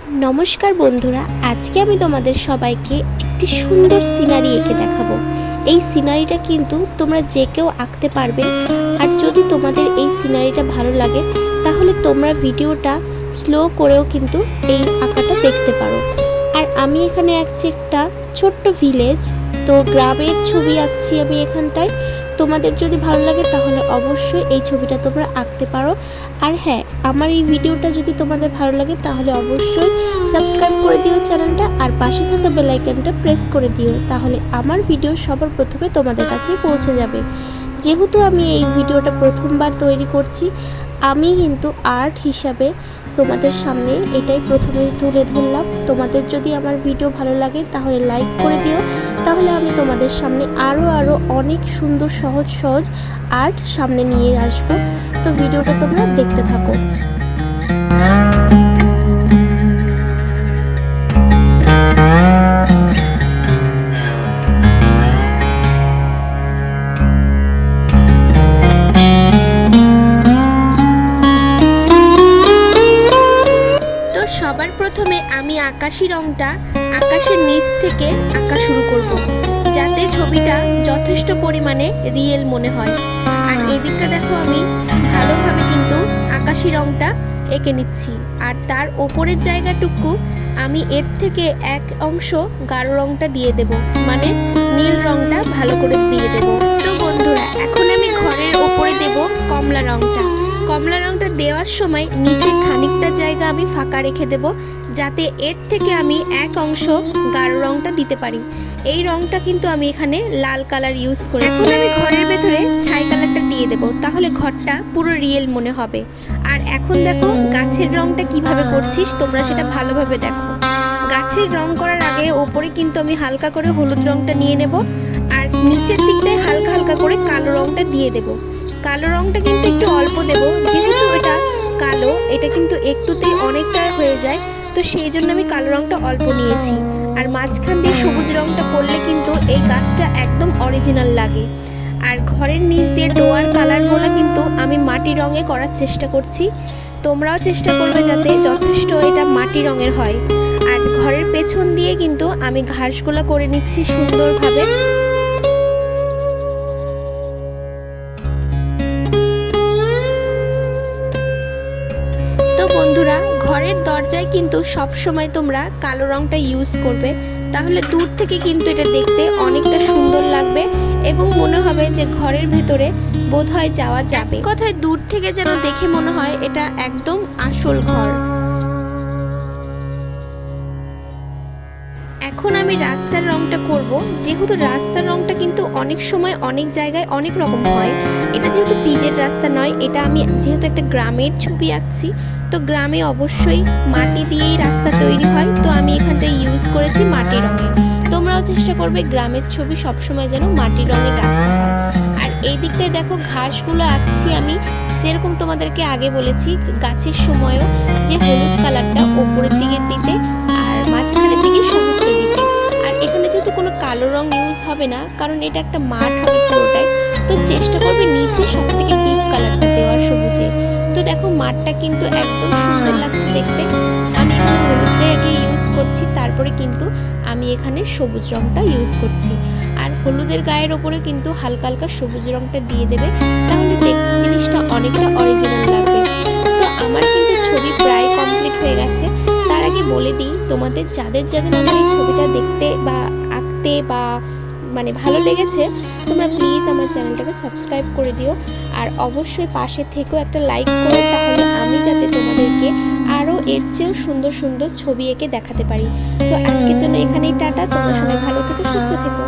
नमस्कार बंधुरा आज के आमी तोमादेर सबाइके एकटी सुंदर सिनारि एঁকে देखाबो। এই সিনারিটা কিন্তু তোমরা যে কেউ আঁকতে পারবে। আর যদি তোমাদের এই সিনারিটা ভালো লাগে তাহলে তোমরা ভিডিওটা স্লো করেও কিন্তু এই আঁকাটা দেখতে পারো। আর আমি এখানে আঁকছি একটা ছোট্ট ভিলেজ, তো গ্রামের ছবি আঁকছি আমি এখানটায়। তোমাদের যদি ভালো লাগে তাহলে অবশ্যই এই ছবিটা তোমরা আঁকতে পারো। আর হ্যাঁ, আমার এই ভিডিওটা যদি তোমাদের ভালো লাগে তাহলে অবশ্যই সাবস্ক্রাইব করে দিও চ্যানেলটা, আর পাশে থাকা বেল আইকনটা প্রেস করে দিও, তাহলে আমার ভিডিও সবার প্রথমে তোমাদের কাছে পৌঁছে যাবে। যেহেতু আমি এই ভিডিওটা প্রথমবার তৈরি করছি, আমি কিন্তু আর্ট হিসাবে তোমাদের সামনে এটাই প্রথমে তুলে ধরলাম। তোমাদের যদি আমার ভিডিও ভালো লাগে তাহলে লাইক করে দিও, তাহলে আমি তোমাদের সামনে আরও অনেক সুন্দর সহজ আর্ট সামনে নিয়ে আসবো। তো ভিডিওটা তোমরা দেখতে থাকো। সবার প্রথমে আমি আকাশি রংটা আকাশের নিচ থেকে আঁকা শুরু করব, যাতে ছবিটা যথেষ্ট পরিমাণে রিয়েল মনে হয়। আর এই দিকটা দেখো আমি ভালোভাবে কিন্তু আকাশি রংটা এঁকে নিচ্ছি। আর তার ওপরের জায়গাটুকু আমি এর থেকে এক অংশ গাঢ় রংটা দিয়ে দেব, মানে নীল রংটা ভালো করে দিয়ে দেব। তো বন্ধুরা, এখন আমি ঘরের ওপরে দেব কমলা রংটা। কমলা রংটা দেওয়ার সময় নিচে খানিকটা জায়গা আমি ফাঁকা রেখে দেব, যাতে এর থেকে আমি এক অংশ গাঢ় রংটা দিতে পারি। এই রংটা কিন্তু আমি এখানে লাল কালার ইউজ করেছি। এখন আমি ঘরের ভেতরে ছাই কালারটা দিয়ে দেব, তাহলে ঘরটা পুরো রিয়েল মনে হবে। আর এখন দেখো গাছের রংটা কিভাবে করছিস তোমরা, সেটা ভালোভাবে দেখো। গাছের রং করার আগে ওপরে কিন্তু আমি হালকা করে হলুদ রংটা নিয়ে নেব, আর নিচের দিকটায় হালকা হালকা করে কালো রংটা দিয়ে দেব। কালো রংটা কিন্তু একটু অল্প দেব, যেহেতু এটা কালো, এটা কিন্তু একটুতেই অনেকটা হয়ে যায়, তো সেই জন্য আমি কালো রংটা অল্প নিয়েছি। আর মাঝখান দিয়ে সবুজ রংটা করলে কিন্তু এই গাছটা একদম অরিজিনাল লাগে। আর ঘরের নিচ দিয়ে ডোয়ার কালারগুলো কিন্তু আমি মাটি রঙে করার চেষ্টা করছি। তোমরাও চেষ্টা করবে যাতে যথেষ্ট এটা মাটি রঙের হয়। আর ঘরের পেছন দিয়ে কিন্তু আমি ঘাসগুলো করে নিচ্ছি সুন্দরভাবে। বন্ধুরা, ঘরের দরজায় কিন্তু সব সময় তোমরা কালো রংটা ইউজ করবে, তাহলে দূর থেকে কিন্তু এটা দেখতে অনেকটা সুন্দর লাগবে এবং মনে হবে যে ঘরের ভেতরে বোধহয় যাওয়া যাবে। কথায় দূর থেকে যেন দেখে মনে হয় এটা একদম আসল ঘর। এখন আমি রাস্তার রংটা করব। যেহেতু রাস্তার রংটা কিন্তু অনেক সময় অনেক জায়গায় অনেক রকম হয়, এটা যেহেতু পিচের রাস্তা নয়, এটা আমি যেহেতু একটা গ্রামের ছবি আঁকছি, তো গ্রামে অবশ্যই মাটি দিয়েই রাস্তা তৈরি হয়, তো আমি এখানটায় ইউজ করেছি মাটির রঙের। তোমরাও চেষ্টা করবে গ্রামের ছবি সবসময় যেন মাটির রঙের রাস্তা হয়। আর এই দিকটায় দেখো ঘাসগুলো আঁকছি আমি, যেরকম তোমাদেরকে আগে বলেছি গাছের সময়ও যে হলুদ কালারটা ওপরের দিকে দিতে আর মাঝখানের দিকে সবুজটা দিতে। আর এখানে যেহেতু কোনো কালো রং ইউজ হবে না, কারণ এটা একটা মাঠ হবে পুরোটাই, তো চেষ্টা করবে নিচে সব থেকে ডিপ কালারটা দেওয়ার সবুজে। তো দেখো মাঠটা কিন্তু একদম সুন্দর লাগছে দেখতে। আমি এখানে হলুদটা আগে ইউজ করছি, তারপরে কিন্তু আমি এখানে সবুজ রংটা ইউজ করছি। আর হলুদের গায়ের ওপরে কিন্তু হালকা হালকা সবুজ রংটা দিয়ে দেবে, তাহলে দেখতে জিনিসটা অনেকটা অরিজিনাল লাগবে। তো আমার কিন্তু ছবি প্রায় কমপ্লিট হয়ে গেছে। তার আগে বলে দিই, তোমাদের যাদের আমার এই ছবিটা দেখতে বা আঁকতে বা মানে ভালো লেগেছে, তোমরা প্লিজ আমার চ্যানেলটাকে সাবস্ক্রাইব করে দিও। আর অবশ্যই পাশে থেকেও একটা লাইক করো, তাহলে আমি যাতে তোমাদেরকে আরও এর চেয়েও সুন্দর সুন্দর ছবি এঁকে দেখাতে পারি। তো আজকের জন্য এখানেই টাটা। তোমরা সবাই ভালো থেকো, সুস্থ থেকো।